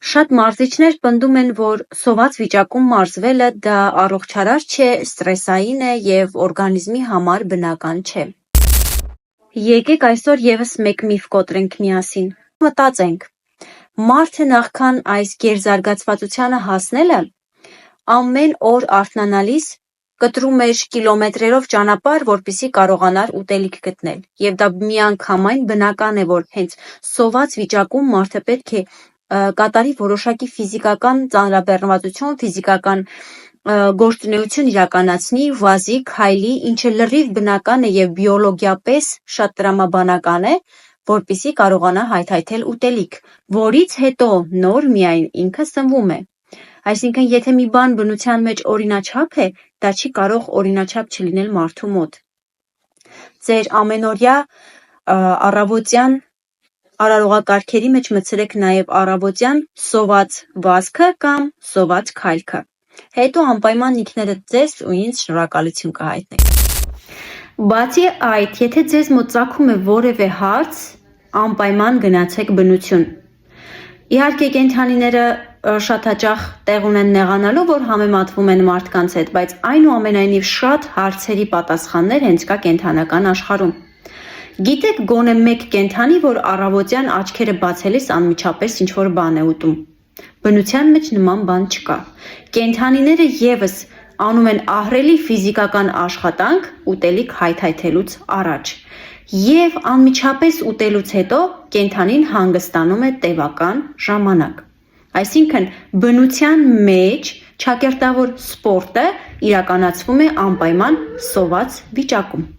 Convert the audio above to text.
Շատ մարզիչներ պնդում են, որ սոված վիճակում մարզվելը դա առողջարար չէ, ստրեսային է և օրգանիզմի համար բնական չէ։ Եկեք այսօր ևս մեկ միֆ կոտրենք միասին։ Մտածենք, մարդը նախքան այս գերզարգացվածությանը հասնելը, ամեն օր արթնանալիս կտրում էր կիլոմետրերով ճանապարհ, որպեսզի կարողանար ուտելիք գտնել։ Եվ դա միանգամայն բնական է, որ հենց սոված վիճակում մարդը պետք է կատարի որոշակի ֆիզիկական ծանրաբեռնվածություն, ֆիզիկական գործունեություն իրականացնի, վազի, քայլի, ինչը լրիվ բնական է և բիոլոգիապես շատ տրամաբանական է, որպեսզի կարողանա հայթայթել ուտելիք, որից հետո նոր միայն ինքը սնվում է։ Այսինքն, եթե մի բան բնության մեջ օրինաչափ է, դա չի կարող օրինաչափ չլինել մարդու մոտ։ Ձեր ամենօրյա առավոտյան արարողակարգերի մեջ մտցրեք նաև առավոտյան սոված վազքը կամ սոված քայլքը։ Հետո անպայման ինքներդ ձեզ ու ինձ շնորհակալություն կհայտնեք։ Բացի այդ, եթե ձեզ մոտ ծագում է որևէ հարց, անպայման գնացեք բնություն։ Իհարկե կենդանիները շատ հաճախ տեղ ունեն նեղանալու, որ համեմատվում են մարդկանց հետ, բայց այնուամենայնիվ շատ հարցերի պատասխաններ հենց կա կենդանական աշխարհում։ Գիտեք գոնե մեկ կենդանի, որ առավոտյան աչքերը բացելիս անմիջապես ինչ-որ բան է ուտում։ Բնության մեջ նման բան չկա։ Կենդանիները ևս անում են ահռելի ֆիզիկական աշխատանք ուտելիք հայթայթելուց առաջ։ Եվ անմիջապես ուտելուց հետո կենդանին հանգստանում է տևական ժամանակ։ Այսինքն բնության մեջ ճակերտավոր սպորտը իրականացվում է անպայման սոված վիճակում։